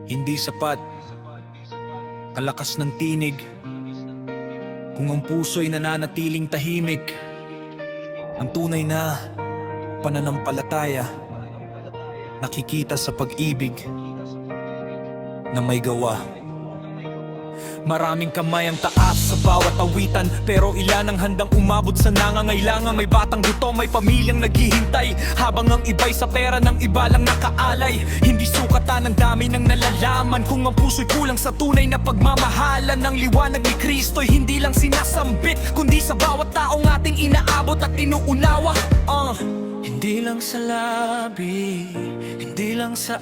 Hindi sapat kalakas ng tinig kung ang puso'y nananatiling tahimik. Ang tunay na pananampalataya nakikita sa pag-ibig na may gawa. Maraming kamay ang taas sa bawat awitan, pero ilan ang handang umabot sa nangangailangan. May batang gutom, may pamilyang naghihintay, habang ang iba'y sa pera ng iba lang nakaalay. Hindi sukatan ang dami ng nalalaman kung ang puso'y kulang sa tunay na pagmamahalan. Ng liwanag ni Kristo'y hindi lang sinasambit, kundi sa bawat taong ating inaabot at inuunawa. Hindi lang sa labi, hindi lang sa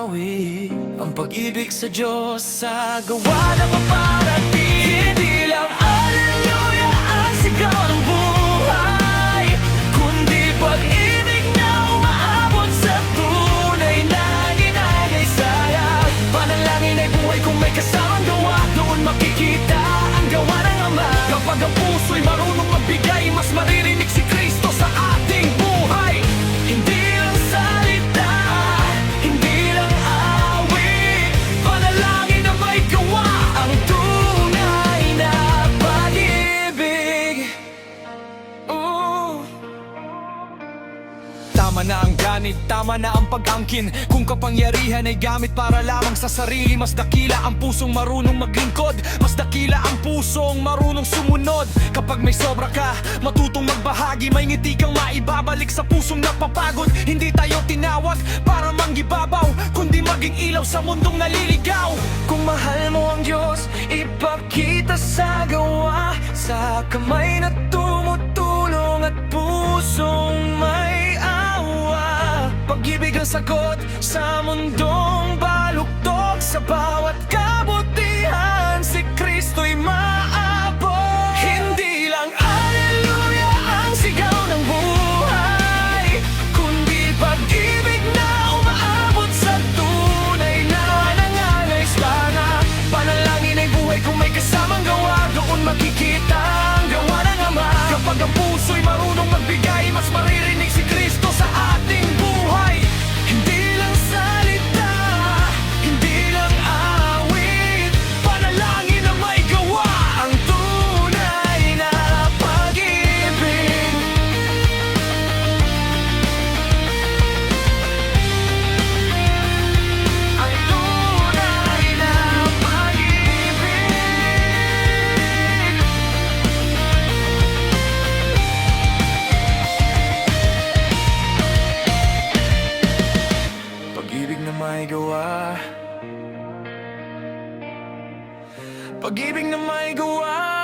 awit, ang pag-ibig sa Diyos sa gawa na paparating. Hindi lang hallelujah ang sigaw ng buhay, kundi pag-ibig na umaabot sa tunay na ginagaysaya. Panalangin ay buhay kung may kasamang gawa, doon makikita ang gawa ng Ama. Kapag ang puso'y marunong magbigay, mas maririnig si Kristo sa ating buhay. Hindi lang salita, hindi lang awit, panalangin na may gawa, ang tunay na pag-ibig. Tama na ang ganit, tama na ang pag-angkin. Kung kapangyarihan ay gamit para lamang sa sarili, mas dakila ang pusong marunong maglingkod, mas dakila ang pusong marunong sumunod. Kapag may sobra ka, matutong magbahagi, may ngiti kang maibabalik sa pusong napapagod. Hindi tayo tinawag para manggibabaw, kundi maging ilaw sa mundong naliligaw. Kung mahal mo ang Diyos, ipakita sa gawa, sa kamay na tumutulong at pusong may awa. Pag-ibig ang sagot sa mundong baluktok, sa bawat kabutihan si Kristo'y maabot. Hindi lang hallelujah ang sigaw ng buhay, kundi pag-ibig na umaabot sa tunay na nangangailangan. Panalangin ay buhay kung may kasamang gawa, doon makikita ang gawa ng Ama. Kapag ang puso'y marunong magbigay, mas maririnig si Kristo sa ating buhay. Hindi lang salita, hindi lang awit, panalangin na may gawa, ang tunay na pag-ibig. Ang tunay na pag-ibig. Pag-ibig na may gawa, pag-ibig na may gawa.